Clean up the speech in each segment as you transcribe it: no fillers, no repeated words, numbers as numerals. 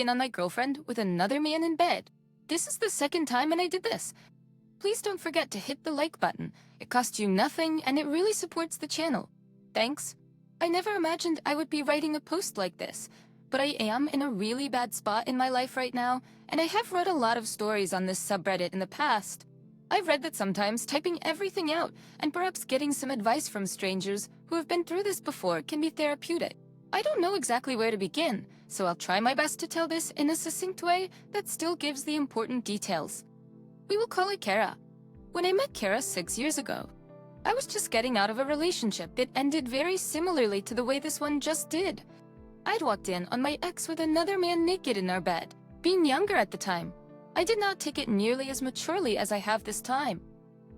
in on my girlfriend with another man in bed. This is the second time and I did this. Please don't forget to hit the like button. It costs you nothing and it really supports the channel. Thanks. I never imagined I would be writing a post like this, but I am in a really bad spot in my life right now, and I have read a lot of stories on this subreddit in the past. I've read that sometimes typing everything out and perhaps getting some advice from strangers who have been through this before can be therapeutic. I don't know exactly where to begin, so I'll try my best to tell this in a succinct way that still gives the important details. We will call it Kara. When I met Kara 6 years ago, I was just getting out of a relationship that ended very similarly to the way this one just did. I'd walked in on my ex with another man naked in our bed, being younger at the time. I did not take it nearly as maturely as I have this time.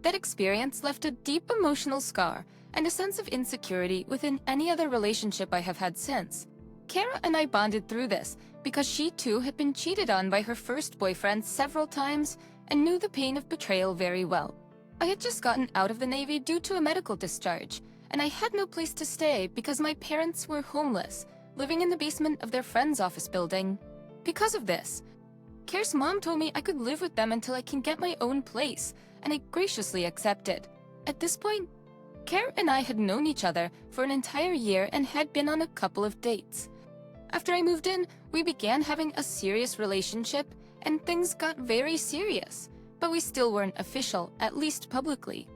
That experience left a deep emotional scar and a sense of insecurity within any other relationship I have had since. Kara and I bonded through this because she too had been cheated on by her first boyfriend several times and knew the pain of betrayal very well. I had just gotten out of the Navy due to a medical discharge, and I had no place to stay because my parents were homeless, living in the basement of their friend's office building. Because of this, Kara's mom told me I could live with them until I can get my own place, and I graciously accepted. At this point, Kara and I had known each other for an entire year and had been on a couple of dates. After I moved in, we began having a serious relationship, and things got very serious, but we still weren't official, at least publicly.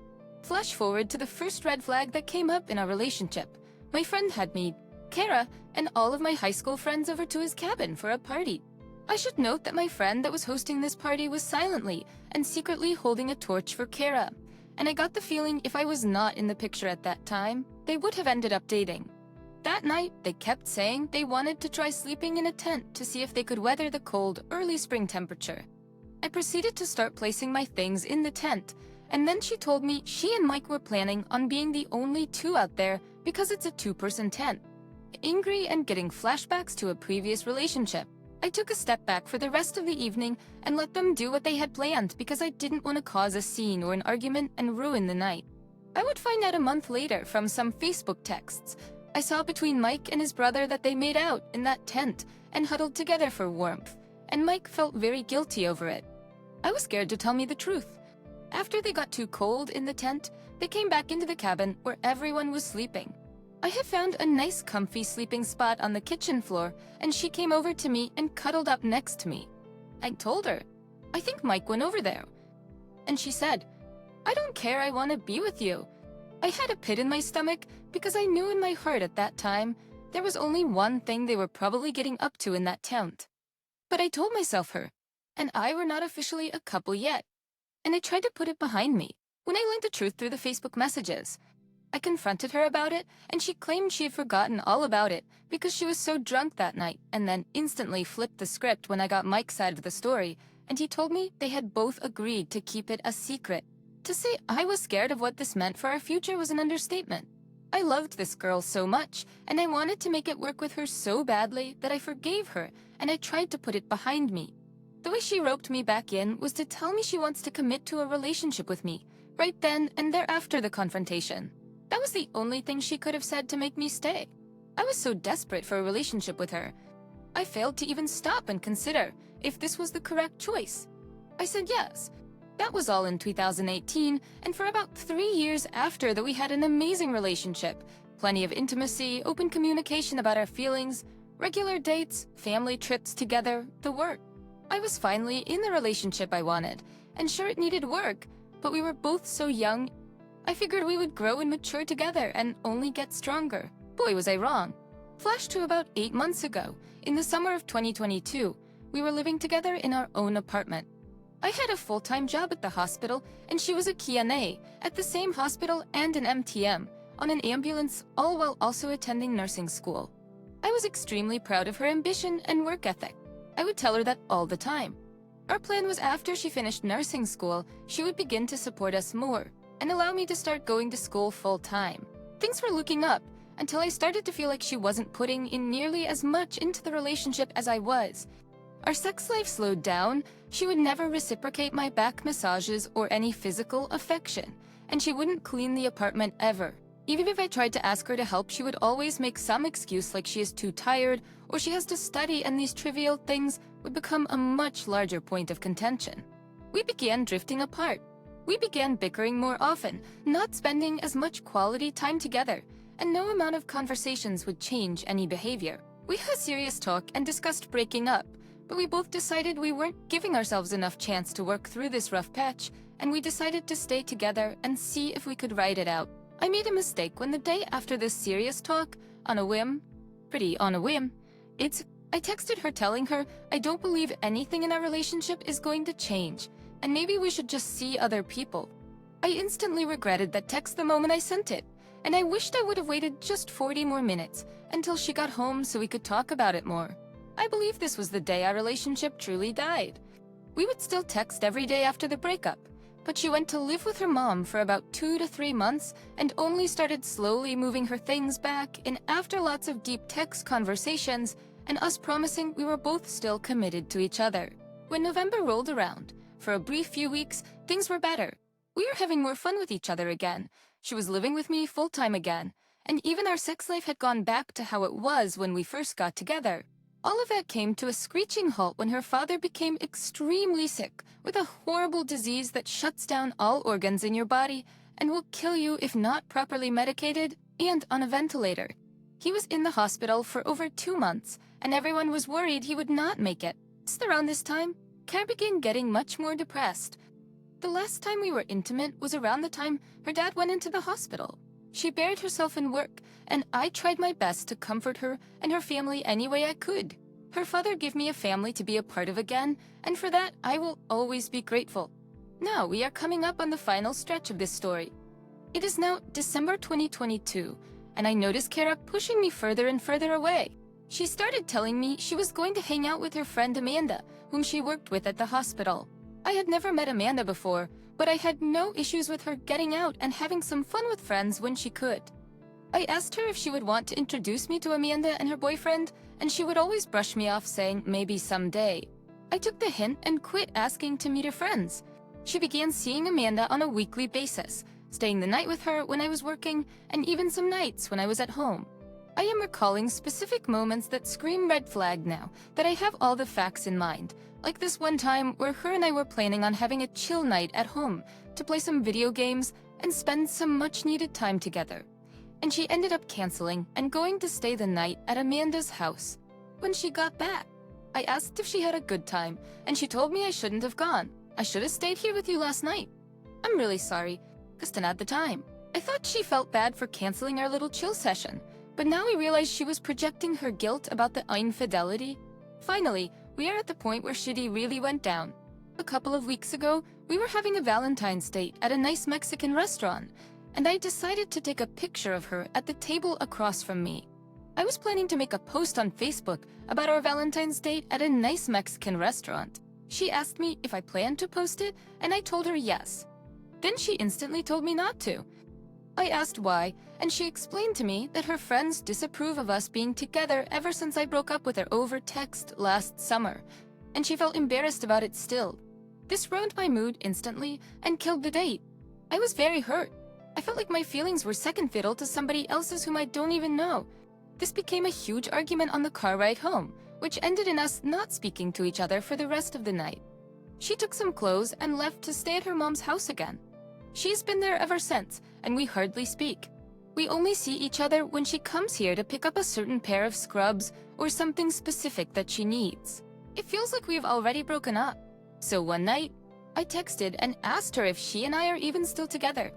Flash forward to the first red flag that came up in our relationship. My friend had me, Kara, and all of my high school friends over to his cabin for a party. I should note that my friend that was hosting this party was silently and secretly holding a torch for Kara, and I got the feeling if I was not in the picture at that time, they would have ended up dating. That night, they kept saying they wanted to try sleeping in a tent to see if they could weather the cold, early spring temperature. I proceeded to start placing my things in the tent, and then she told me she and Mike were planning on being the only two out there because it's a two-person tent. Angry and getting flashbacks to a previous relationship, I took a step back for the rest of the evening and let them do what they had planned because I didn't want to cause a scene or an argument and ruin the night. I would find out a month later from some Facebook texts I saw between Mike and his brother that they made out in that tent and huddled together for warmth, and Mike felt very guilty over it. I was scared to tell me the truth. After they got too cold in the tent, they came back into the cabin where everyone was sleeping. I had found a nice comfy sleeping spot on the kitchen floor, and she came over to me and cuddled up next to me. I told her, "I think Mike went over there." And she said, "I don't care, I want to be with you." I had a pit in my stomach because I knew in my heart at that time there was only one thing they were probably getting up to in that tent. But I told myself her and I were not officially a couple yet, and I tried to put it behind me. When I learned the truth through the Facebook messages, I confronted her about it, and she claimed she had forgotten all about it because she was so drunk that night, and then instantly flipped the script when I got Mike's side of the story, and he told me they had both agreed to keep it a secret. To say I was scared of what this meant for our future was an understatement. I loved this girl so much, and I wanted to make it work with her so badly that I forgave her, and I tried to put it behind me. The way she roped me back in was to tell me she wants to commit to a relationship with me, right then and there after the confrontation. That was the only thing she could have said to make me stay. I was so desperate for a relationship with her. I failed to even stop and consider if this was the correct choice. I said yes. That was all in 2018, and for about 3 years after that we had an amazing relationship. Plenty of intimacy, open communication about our feelings, regular dates, family trips together, the work. I was finally in the relationship I wanted, and sure it needed work, but we were both so young. I figured we would grow and mature together and only get stronger. Boy, was I wrong. Flash to about 8 months ago, in the summer of 2022, we were living together in our own apartment. I had a full-time job at the hospital, and she was a KNA at the same hospital and an MTM on an ambulance, all while also attending nursing school. I was extremely proud of her ambition and work ethic. I would tell her that all the time. Our plan was after she finished nursing school, she would begin to support us more and allow me to start going to school full-time. Things were looking up until I started to feel like she wasn't putting in nearly as much into the relationship as I was. Our sex life slowed down, she would never reciprocate my back massages or any physical affection, and she wouldn't clean the apartment ever. Even if I tried to ask her to help, she would always make some excuse like she is too tired or she has to study, and these trivial things would become a much larger point of contention. We began drifting apart. We began bickering more often, not spending as much quality time together, and no amount of conversations would change any behavior. We had a serious talk and discussed breaking up, but we both decided we weren't giving ourselves enough chance to work through this rough patch, and we decided to stay together and see if we could ride it out. I made a mistake when the day after this serious talk, on a whim, I texted her telling her I don't believe anything in our relationship is going to change, and maybe we should just see other people. I instantly regretted that text the moment I sent it, and I wished I would have waited just 40 more minutes until she got home so we could talk about it more. I believe this was the day our relationship truly died. We would still text every day after the breakup, but she went to live with her mom for about 2 to 3 months and only started slowly moving her things back in after lots of deep text conversations and us promising we were both still committed to each other. When November rolled around, for a brief few weeks, things were better. We were having more fun with each other again. She was living with me full-time again, and even our sex life had gone back to how it was when we first got together. All of that came to a screeching halt when her father became extremely sick with a horrible disease that shuts down all organs in your body and will kill you if not properly medicated and on a ventilator. He was in the hospital for over 2 months, and everyone was worried he would not make it. Just around this time, Claire began getting much more depressed. The last time we were intimate was around the time her dad went into the hospital. She buried herself in work, and I tried my best to comfort her and her family any way I could. Her father gave me a family to be a part of again, and for that I will always be grateful. Now we are coming up on the final stretch of this story. It is now December 2022, and I noticed Kara pushing me further and further away. She started telling me she was going to hang out with her friend Amanda, whom she worked with at the hospital. I had never met Amanda before, but I had no issues with her getting out and having some fun with friends when she could. I asked her if she would want to introduce me to Amanda and her boyfriend, and she would always brush me off saying maybe someday. I took the hint and quit asking to meet her friends. She began seeing Amanda on a weekly basis, staying the night with her when I was working, and even some nights when I was at home. I am recalling specific moments that scream red flag now that I have all the facts in mind, like this one time where her and I were planning on having a chill night at home to play some video games and spend some much-needed time together. And she ended up canceling and going to stay the night at Amanda's house. When she got back, I asked if she had a good time, and she told me I shouldn't have gone. I should have stayed here with you last night. I'm really sorry, just not the time. I thought she felt bad for canceling our little chill session, but now I realize she was projecting her guilt about the infidelity. Finally, we are at the point where shitty really went down. A couple of weeks ago, we were having a Valentine's date at a nice Mexican restaurant, and I decided to take a picture of her at the table across from me. I was planning to make a post on Facebook about our Valentine's date at a nice Mexican restaurant. She asked me if I planned to post it, and I told her yes. Then she instantly told me not to. I asked why, and she explained to me that her friends disapprove of us being together ever since I broke up with her over text last summer, and she felt embarrassed about it still. This ruined my mood instantly and killed the date. I was very hurt. I felt like my feelings were second fiddle to somebody else's whom I don't even know. This became a huge argument on the car ride home, which ended in us not speaking to each other for the rest of the night. She took some clothes and left to stay at her mom's house again. She's been there ever since, and we hardly speak. We only see each other when she comes here to pick up a certain pair of scrubs or something specific that she needs. It feels like we've already broken up. So one night, I texted and asked her if she and I are even still together.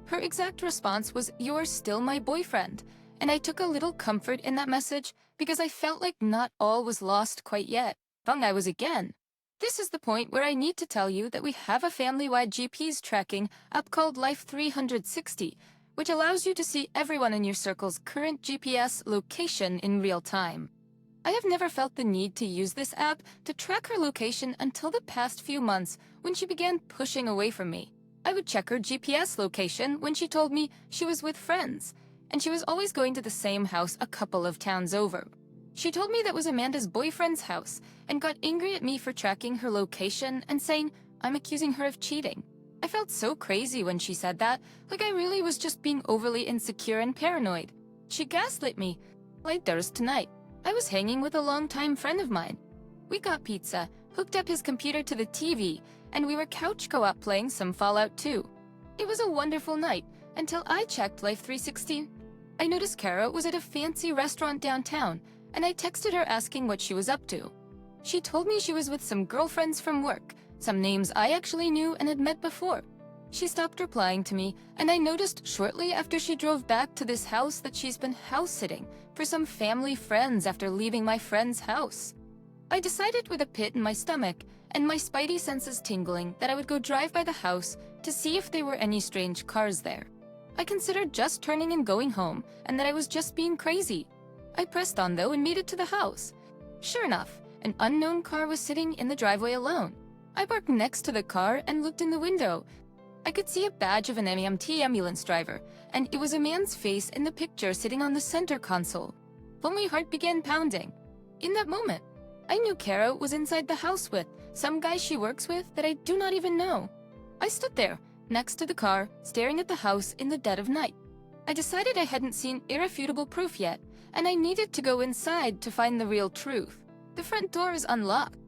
Her exact response was, "You're still my boyfriend," and I took a little comfort in that message because I felt like not all was lost quite yet. Wrong I was again. This is the point where I need to tell you that we have a family-wide GPS tracking app called Life 360, which allows you to see everyone in your circle's current GPS location in real time. I have never felt the need to use this app to track her location until the past few months when she began pushing away from me. I would check her GPS location when she told me she was with friends, and she was always going to the same house a couple of towns over. She told me that was Amanda's boyfriend's house and got angry at me for tracking her location and saying I'm accusing her of cheating. I felt so crazy when she said that, like I really was just being overly insecure and paranoid. She gaslit me. Like there's tonight. I was hanging with a longtime friend of mine. We got pizza, hooked up his computer to the TV, and we were couch co-op playing some Fallout 2. It was a wonderful night, until I checked Life 360. I noticed Kara was at a fancy restaurant downtown, and I texted her asking what she was up to. She told me she was with some girlfriends from work, some names I actually knew and had met before. She stopped replying to me, and I noticed shortly after she drove back to this house that she's been house-sitting for some family friends after leaving my friend's house. I decided with a pit in my stomach and my spidey senses tingling that I would go drive by the house to see if there were any strange cars there. I considered just turning and going home, and that I was just being crazy. I pressed on though and made it to the house. Sure enough, an unknown car was sitting in the driveway alone. I parked next to the car and looked in the window. I could see a badge of an MMT ambulance driver, and it was a man's face in the picture sitting on the center console. My heart began pounding. In that moment, I knew Kara was inside the house with some guy she works with that I do not even know. I stood there, next to the car, staring at the house in the dead of night. I decided I hadn't seen irrefutable proof yet, and I needed to go inside to find the real truth. The front door is unlocked.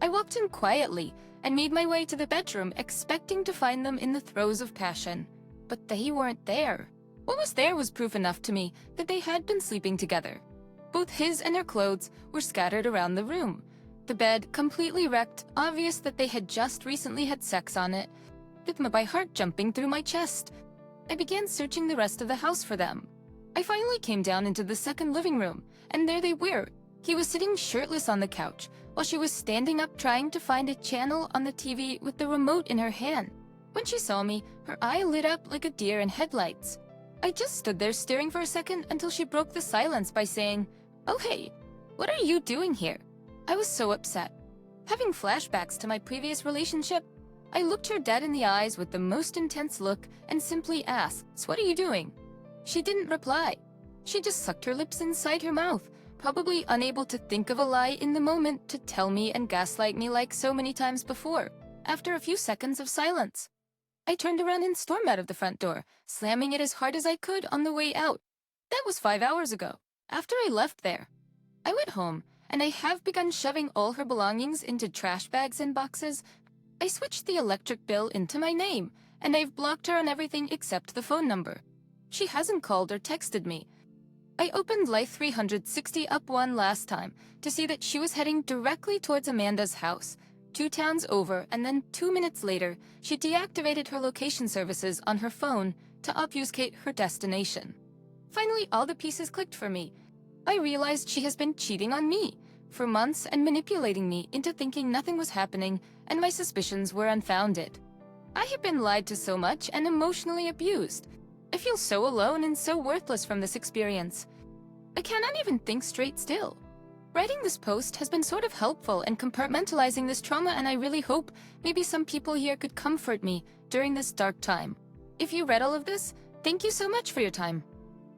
I walked in quietly and made my way to the bedroom, expecting to find them in the throes of passion. But they weren't there. What was there was proof enough to me that they had been sleeping together. Both his and her clothes were scattered around the room. The bed completely wrecked, obvious that they had just recently had sex on it, with my heart jumping through my chest. I began searching the rest of the house for them. I finally came down into the second living room, and there they were. He was sitting shirtless on the couch, while she was standing up trying to find a channel on the TV with the remote in her hand. When she saw me, her eye lit up like a deer in headlights. I just stood there staring for a second until she broke the silence by saying, "Oh hey, what are you doing here?" I was so upset. Having flashbacks to my previous relationship, I looked her dead in the eyes with the most intense look and simply asked, "So what are you doing?" She didn't reply. She just sucked her lips inside her mouth, probably unable to think of a lie in the moment to tell me and gaslight me like so many times before. After a few seconds of silence, I turned around and stormed out of the front door, slamming it as hard as I could on the way out. That was 5 hours ago. After I left there, I went home, and I have begun shoving all her belongings into trash bags and boxes. I switched the electric bill into my name, and I've blocked her on everything except the phone number. She hasn't called or texted me. I opened Life 360 up one last time to see that she was heading directly towards Amanda's house, 2 towns over, and then 2 minutes later, she deactivated her location services on her phone to obfuscate her destination. Finally, all the pieces clicked for me. I realized she has been cheating on me for months and manipulating me into thinking nothing was happening and my suspicions were unfounded. I have been lied to so much and emotionally abused. I feel so alone and so worthless from this experience. I cannot even think straight still. Writing this post has been sort of helpful in compartmentalizing this trauma, and I really hope maybe some people here could comfort me during this dark time. If you read all of this, thank you so much for your time.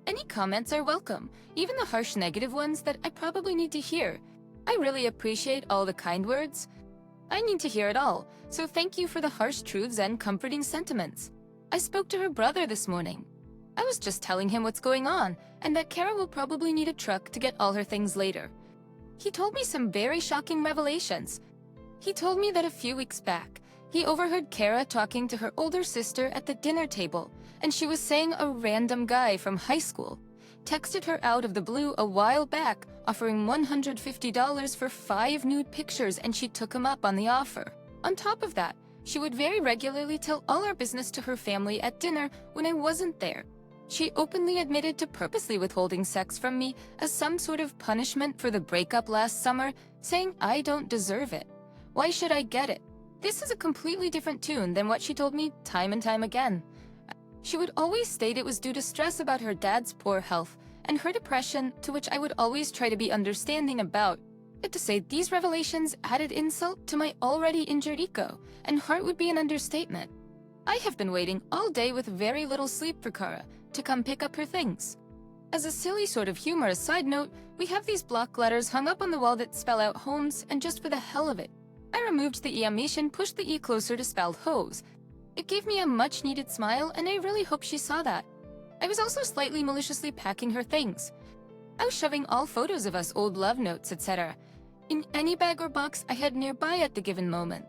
Any comments are welcome, even the harsh negative ones that I probably need to hear. I really appreciate all the kind words. I need to hear it all, so thank you for the harsh truths and comforting sentiments. I spoke to her brother this morning. I was just telling him what's going on, and that Kara will probably need a truck to get all her things later. He told me some very shocking revelations. He told me that a few weeks back, he overheard Kara talking to her older sister at the dinner table, and she was saying a random guy from high school texted her out of the blue a while back, offering $150 for 5 nude pictures, and she took him up on the offer. On top of that, she would very regularly tell all our business to her family at dinner when I wasn't there. She openly admitted to purposely withholding sex from me as some sort of punishment for the breakup last summer, saying I don't deserve it. Why should I get it? This is a completely different tune than what she told me time and time again. She would always state it was due to stress about her dad's poor health and her depression, to which I would always try to be understanding about. But to say these revelations added insult to my already injured ego, and heart would be an understatement. I have been waiting all day with very little sleep for Kara to come pick up her things. As a silly sort of humorous side note, we have these block letters hung up on the wall that spell out homes, and just for the hell of it, I removed the E-amish and pushed the E closer to spell hose. It gave me a much-needed smile, and I really hope she saw that. I was also slightly maliciously packing her things. I was shoving all photos of us, old love notes, etc., in any bag or box I had nearby at the given moment.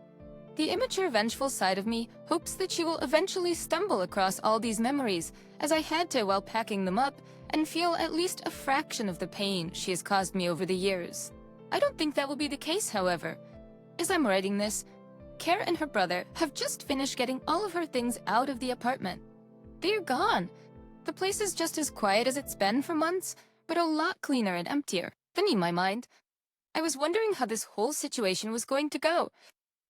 The immature, vengeful side of me hopes that she will eventually stumble across all these memories, as I had to while packing them up, and feel at least a fraction of the pain she has caused me over the years. I don't think that will be the case, however. As I'm writing this, Kara and her brother have just finished getting all of her things out of the apartment. They're gone. The place is just as quiet as it's been for months, but a lot cleaner and emptier, than in my mind. I was wondering how this whole situation was going to go.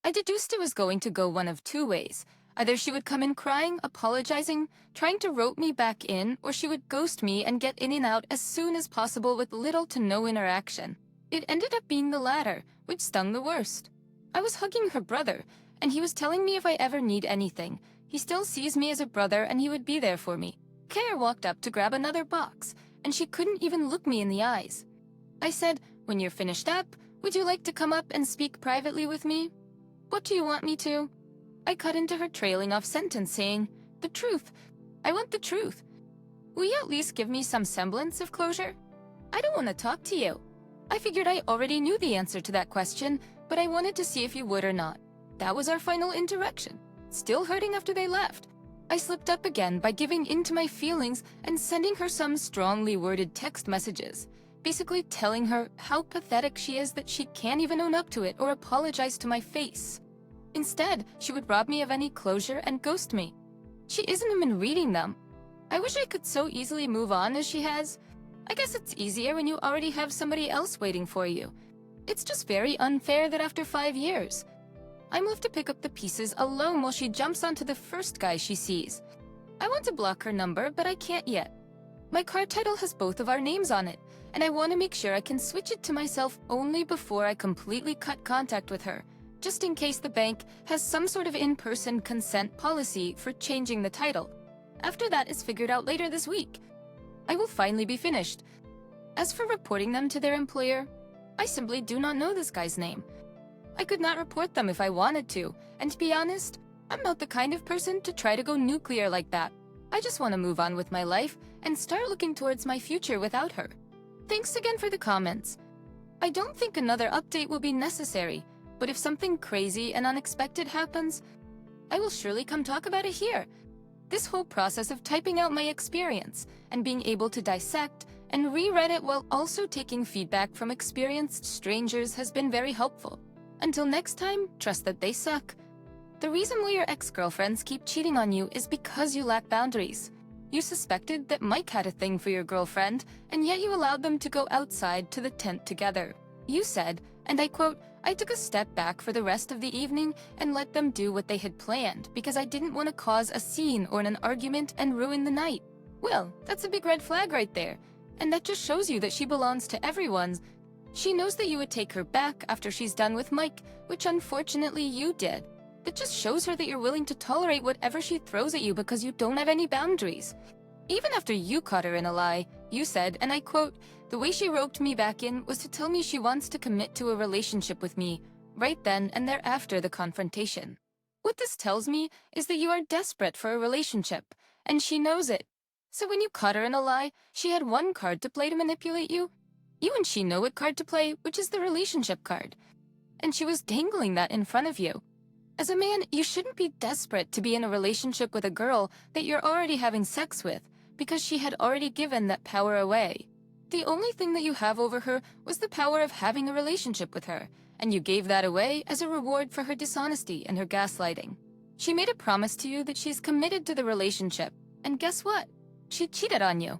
I deduced it was going to go one of two ways. Either she would come in crying, apologizing, trying to rope me back in, or she would ghost me and get in and out as soon as possible with little to no interaction. It ended up being the latter, which stung the worst. I was hugging her brother, and he was telling me if I ever need anything, he still sees me as a brother and he would be there for me. Kara walked up to grab another box, and she couldn't even look me in the eyes. I said, "When you're finished up, would you like to come up and speak privately with me?" "What do you want me to?" I cut into her trailing off sentence saying, "The truth. I want the truth. Will you at least give me some semblance of closure? I don't want to talk to you." I figured I already knew the answer to that question, but I wanted to see if you would or not. That was our final interaction. Still hurting after they left. I slipped up again by giving in to my feelings and sending her some strongly worded text messages, basically telling her how pathetic she is that she can't even own up to it or apologize to my face. Instead, she would rob me of any closure and ghost me. She isn't even reading them. I wish I could so easily move on as she has. I guess it's easier when you already have somebody else waiting for you. It's just very unfair that after 5 years, I'm left to pick up the pieces alone while she jumps onto the first guy she sees. I want to block her number, but I can't yet. My card title has both of our names on it, and I want to make sure I can switch it to myself only before I completely cut contact with her, just in case the bank has some sort of in-person consent policy for changing the title. After that is figured out later this week, I will finally be finished. As for reporting them to their employer, I simply do not know this guy's name. I could not report them if I wanted to, and to be honest, I'm not the kind of person to try to go nuclear like that. I just want to move on with my life and start looking towards my future without her. Thanks again for the comments. I don't think another update will be necessary, but if something crazy and unexpected happens, I will surely come talk about it here. This whole process of typing out my experience and being able to dissect and reread it while also taking feedback from experienced strangers has been very helpful. Until next time, trust that they suck. The reason why your ex-girlfriends keep cheating on you is because you lack boundaries. You suspected that Mike had a thing for your girlfriend, and yet you allowed them to go outside to the tent together. You said, and I quote, "I took a step back for the rest of the evening and let them do what they had planned because I didn't want to cause a scene or an argument and ruin the night." Well, that's a big red flag right there. And that just shows you that she belongs to everyone's. She knows that you would take her back after she's done with Mike, which unfortunately you did. That just shows her that you're willing to tolerate whatever she throws at you because you don't have any boundaries. Even after you caught her in a lie, you said, and I quote, "The way she roped me back in was to tell me she wants to commit to a relationship with me, right then and there after the confrontation." What this tells me is that you are desperate for a relationship, and she knows it. So when you caught her in a lie, she had one card to play to manipulate you. You and she know what card to play, which is the relationship card. And she was dangling that in front of you. As a man, you shouldn't be desperate to be in a relationship with a girl that you're already having sex with, because she had already given that power away. The only thing that you have over her was the power of having a relationship with her, and you gave that away as a reward for her dishonesty and her gaslighting. She made a promise to you that she's committed to the relationship, and guess what? She cheated on you.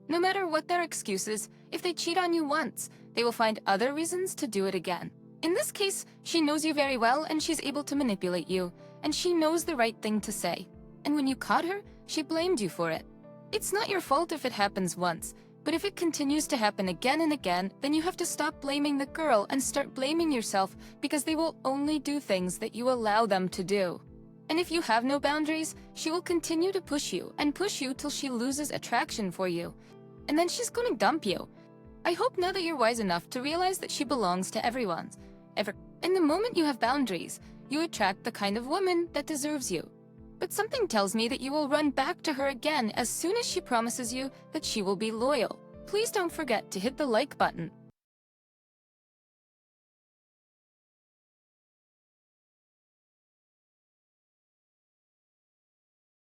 No matter what their excuses, if they cheat on you once, they will find other reasons to do it again. In this case, she knows you very well and she's able to manipulate you, and she knows the right thing to say. And when you caught her, she blamed you for it. It's not your fault if it happens once, but if it continues to happen again and again, then you have to stop blaming the girl and start blaming yourself because they will only do things that you allow them to do. And if you have no boundaries, she will continue to push you till she loses attraction for you. And then she's going to dump you. I hope now that you're wise enough to realize that she belongs to everyone. And the moment you have boundaries, you attract the kind of woman that deserves you. but something tells me that you will run back to her again as soon as she promises you that she will be loyal. Please don't forget to hit the like button.